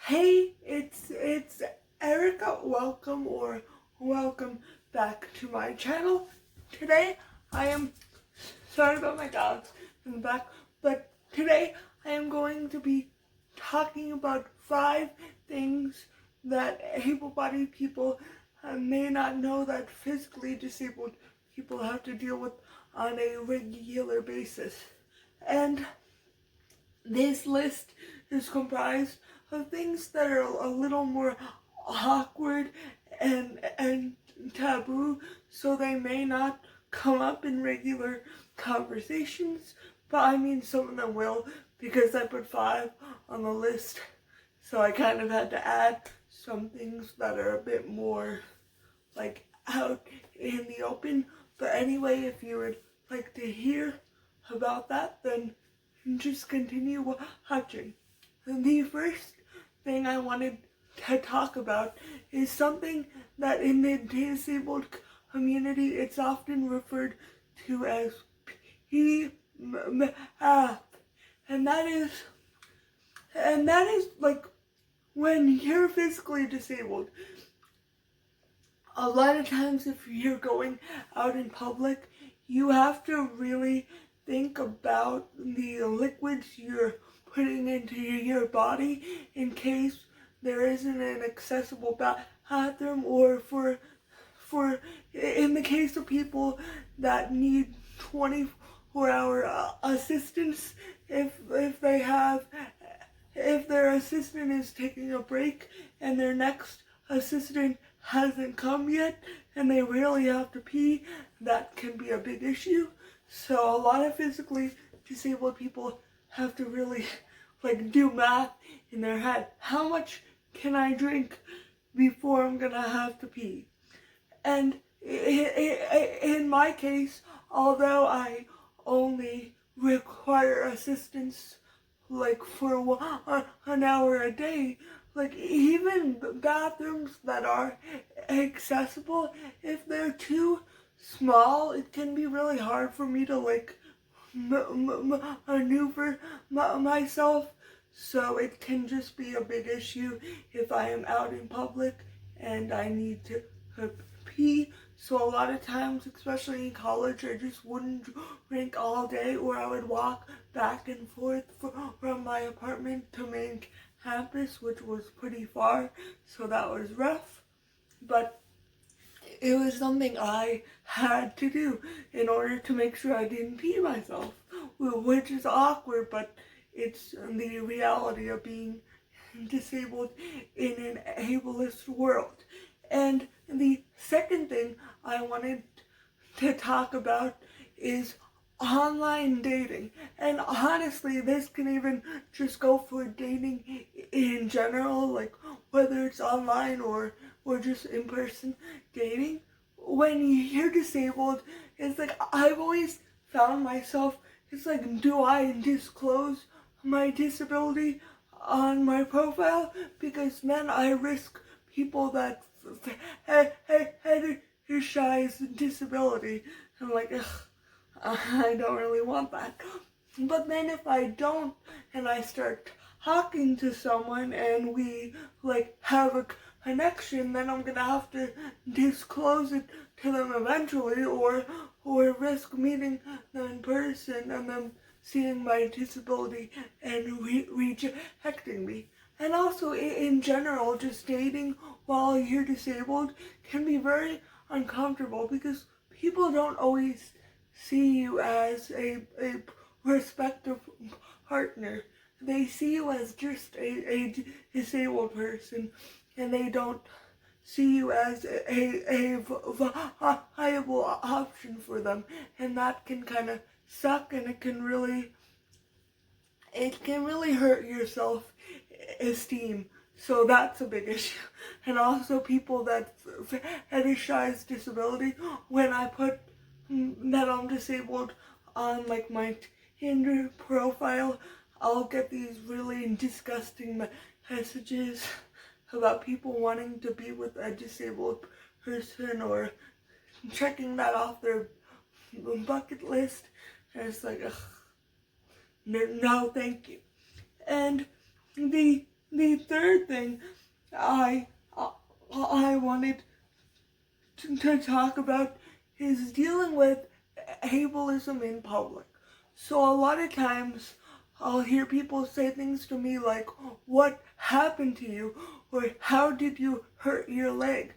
Hey, it's Erica. Welcome back to my channel. Today I am sorry about my dogs in the back, but today I am going to be talking about 5 things that able-bodied people may not know that physically disabled people have to deal with on a regular basis. And this list is comprised of things that are a little more awkward and taboo, so they may not come up in regular conversations, but I mean some of them will, because I put 5 on the list, so I kind of had to add some things that are a bit more like out in the open. But anyway, if you would like to hear about that, then just continue watching. The first thing I wanted to talk about is something that in the disabled community it's often referred to as PMAP, and that is like when you're physically disabled. A lot of times if you're going out in public, you have to really think about the liquids you're putting into your body in case there isn't an accessible bathroom, or for in the case of people that need 24-hour assistance, if their assistant is taking a break and their next assistant hasn't come yet and they really have to pee, that can be a big issue. So a lot of physically disabled people have to really do math in their head. How much can I drink before I'm gonna have to pee? And in my case, although I only require assistance for an hour a day, even bathrooms that are accessible, if they're too small, it can be really hard for me to maneuver myself. So it can just be a big issue if I am out in public and I need to pee. So a lot of times, especially in college, I just wouldn't drink all day, or I would walk back and forth from my apartment to main campus, which was pretty far, so that was rough. But it was something I had to do in order to make sure I didn't pee myself, which is awkward, but it's the reality of being disabled in an ableist world. And the second thing I wanted to talk about is online dating. And honestly, this can even just go for dating in general, whether it's online or just in-person dating. When you're disabled, it's I've always found myself, it's do I disclose my disability on my profile? Because then I risk people that fetishize disability. I'm ugh, I don't really want that. But then if I don't, and I start talking to someone and we have a connection, then I'm gonna have to disclose it to them eventually, or risk meeting them in person and them seeing my disability and rejecting me. And also, in general, just dating while you're disabled can be very uncomfortable because people don't always see you as a respective partner. They see you as just a disabled person, and they don't see you as a viable option for them. And that can kind of suck, and it can really hurt your self-esteem. So that's a big issue. And also people that fetishize disability, when I put that I'm disabled on my Tinder profile, I'll get these really disgusting messages about people wanting to be with a disabled person or checking that off their bucket list. And it's ugh, no thank you. And the the third thing I wanted to talk about is dealing with ableism in public. So a lot of times I'll hear people say things to me like, "What happened to you?" or "How did you hurt your leg?"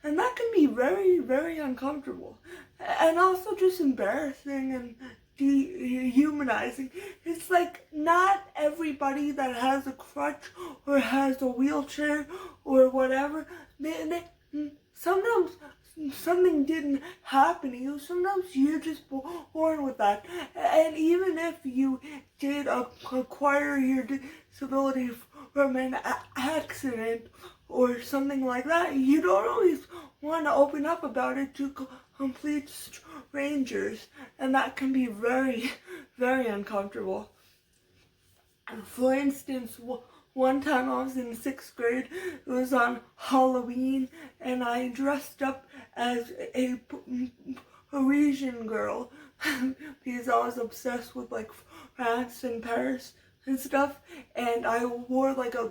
And that can be very, very uncomfortable. And also just embarrassing and dehumanizing. It's like not everybody that has a crutch or has a wheelchair or whatever, sometimes something didn't happen to you. Sometimes you're just born with that. And even if you did acquire your disability from an accident or something like that, you don't always want to open up about it to complete strangers, and that can be very, very uncomfortable. For instance, one time I was in 6th grade, it was on Halloween, and I dressed up as a Parisian girl because I was obsessed with like France and Paris and stuff, and I wore like a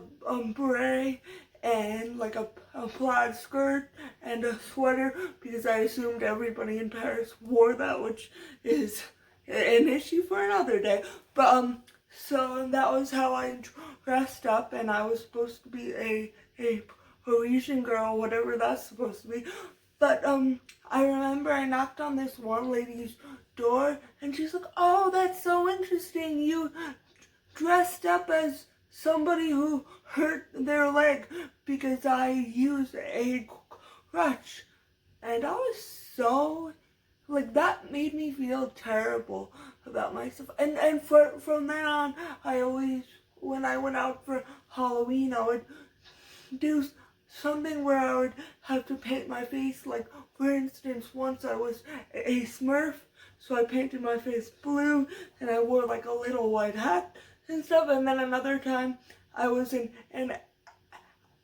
beret and like a plaid skirt and a sweater because I assumed everybody in Paris wore that, which is an issue for another day. But so that was how I dressed up, and I was supposed to be a Parisian girl, whatever that's supposed to be. But I remember I knocked on this one lady's door, and she's like, "Oh, that's so interesting. You dressed up as somebody who hurt their leg because I use a crutch." And I was so, like, that made me feel terrible about myself. And from then on, I always, when I went out for Halloween, I would do something where I would have to paint my face. Like, for instance, once I was a Smurf, so I painted my face blue, and I wore like a little white hat and stuff. And then another time, I was an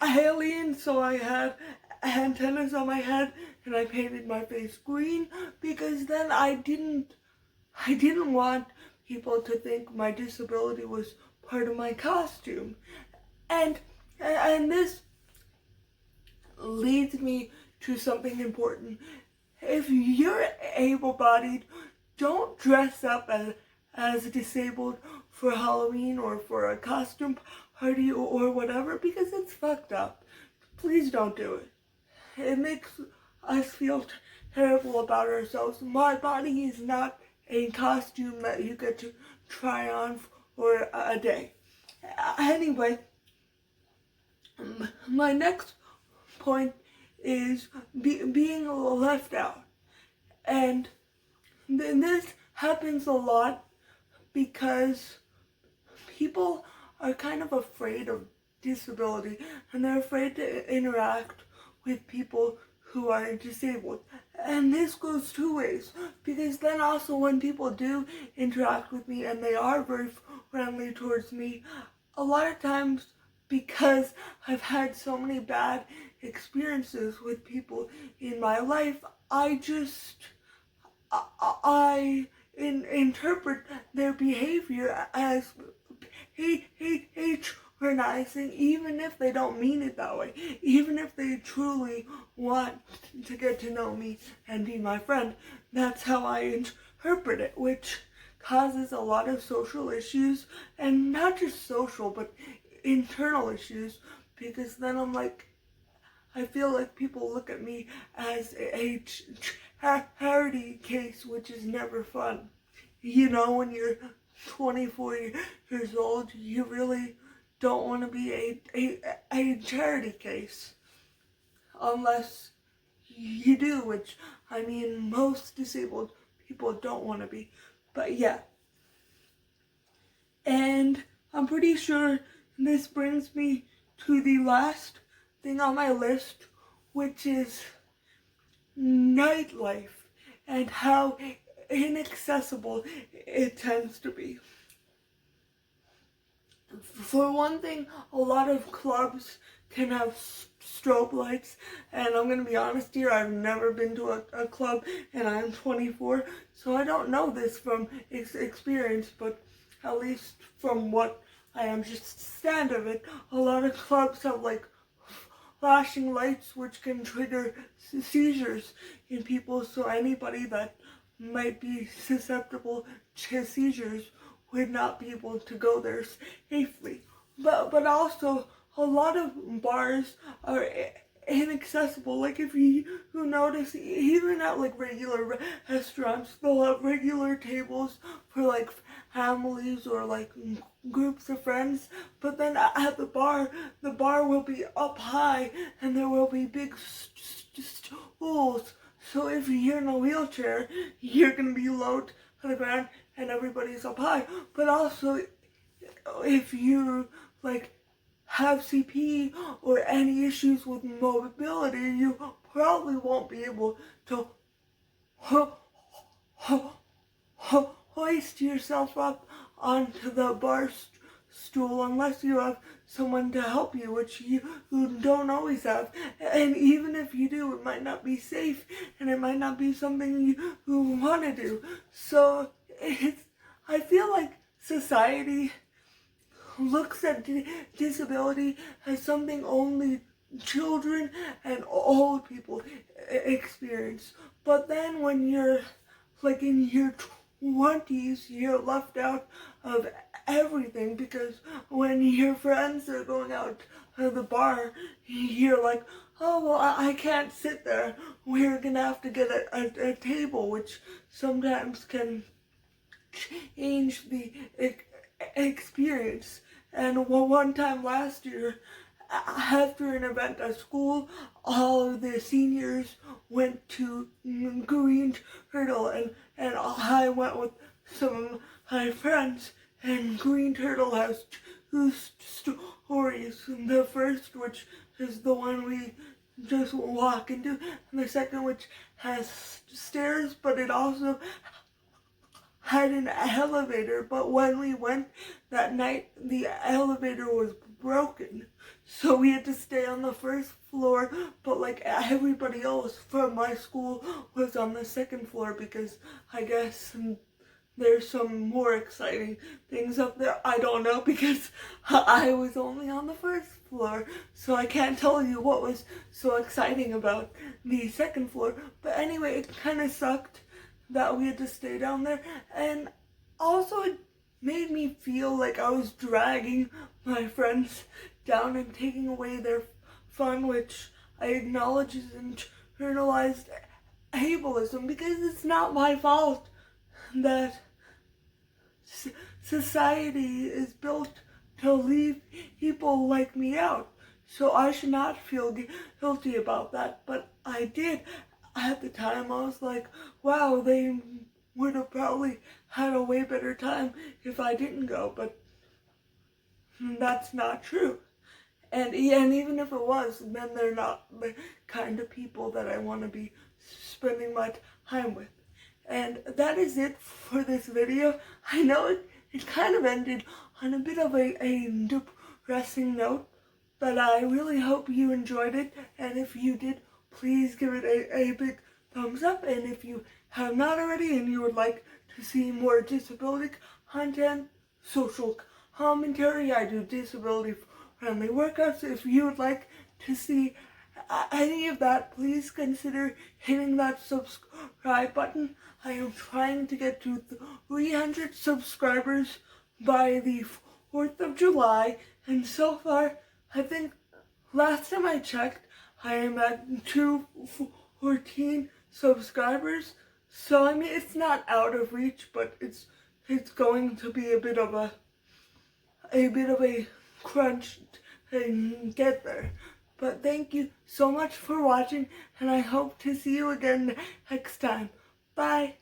alien, so I had antennas on my head, and I painted my face green because then I didn't want people to think my disability was part of my costume. And this leads me to something important. If you're able-bodied, don't dress up as disabled for Halloween or for a costume party or whatever, because it's fucked up. Please don't do it. It makes us feel terrible about ourselves. My body is not a costume that you get to try on for a day. Anyway, my next point is being left out. And this happens a lot because people are kind of afraid of disability, and they're afraid to interact with people who are disabled. And this goes two ways, because then also when people do interact with me and they are very friendly towards me, a lot of times, because I've had so many bad experiences with people in my life, I interpret their behavior as patronizing, even if they don't mean it that way, even if they truly want to get to know me and be my friend. That's how I interpret it, which causes a lot of social issues, and not just social, but internal issues, because then I'm like, I feel like people look at me as a charity case, which is never fun. You know, when you're 24 years old, you really don't want to be a charity case. Unless you do, which, I mean, most disabled people don't want to be. But yeah. And I'm pretty sure this brings me to the last thing on my list, which is nightlife and how inaccessible it tends to be. For one thing, a lot of clubs can have strobe lights, and I'm going to be honest here, I've never been to a club, and I'm 24, so I don't know this from experience, but at least from what I understand of it. A lot of clubs have like flashing lights which can trigger seizures in people, so anybody that might be susceptible to seizures would not be able to go there safely. But also a lot of bars are inaccessible. Like if you notice, even at like regular restaurants, they'll have regular tables for like families or like groups of friends, but then at the bar will be up high and there will be big stools. So if you're in a wheelchair, you're gonna be low to the ground and everybody's up high. But also, if you like have CP or any issues with mobility, you probably won't be able to hoist yourself up onto the bar stool unless you have someone to help you, which you don't always have. And even if you do, it might not be safe and it might not be something you want to do. So I feel like society looks at disability as something only children and old people experience. But then when you're like in your 20s, you're left out of everything, because when your friends are going out to the bar, you're like, oh, well, I can't sit there. We're gonna have to get a table, which sometimes can change the experience. And one time last year, after an event at school, all of the seniors went to Green Turtle, and I went with some of my friends, and Green Turtle has two stories. The first, which is the one we just walk into, and the second, which has stairs, but it also had an elevator. But when we went that night, the elevator was broken, so we had to stay on the first floor, but like everybody else from my school was on the second floor, because I guess there's some more exciting things up there. I don't know, because I was only on the first floor, so I can't tell you what was so exciting about the second floor. But anyway, it kind of sucked that we had to stay down there, and also it made me feel like I was dragging my friends down and taking away their fun, which I acknowledge is internalized ableism, because it's not my fault that society is built to leave people like me out. So I should not feel guilty about that, but I did. At the time, I was like, wow, they would have probably had a way better time if I didn't go, but that's not true. And even if it was, then they're not the kind of people that I want to be spending my time with. And that is it for this video. I know it kind of ended on a bit of a depressing note, but I really hope you enjoyed it, and if you did, please give it a big thumbs up. And if you have not already and you would like to see more disability content, social commentary, I do disability friendly workouts. If you would like to see any of that, please consider hitting that subscribe button. I am trying to get to 300 subscribers by the 4th of July, and so far, I think last time I checked, I am at 214 subscribers. So I mean, it's not out of reach, but it's going to be a bit of a crunch to get there. But thank you so much for watching, and I hope to see you again next time. Bye.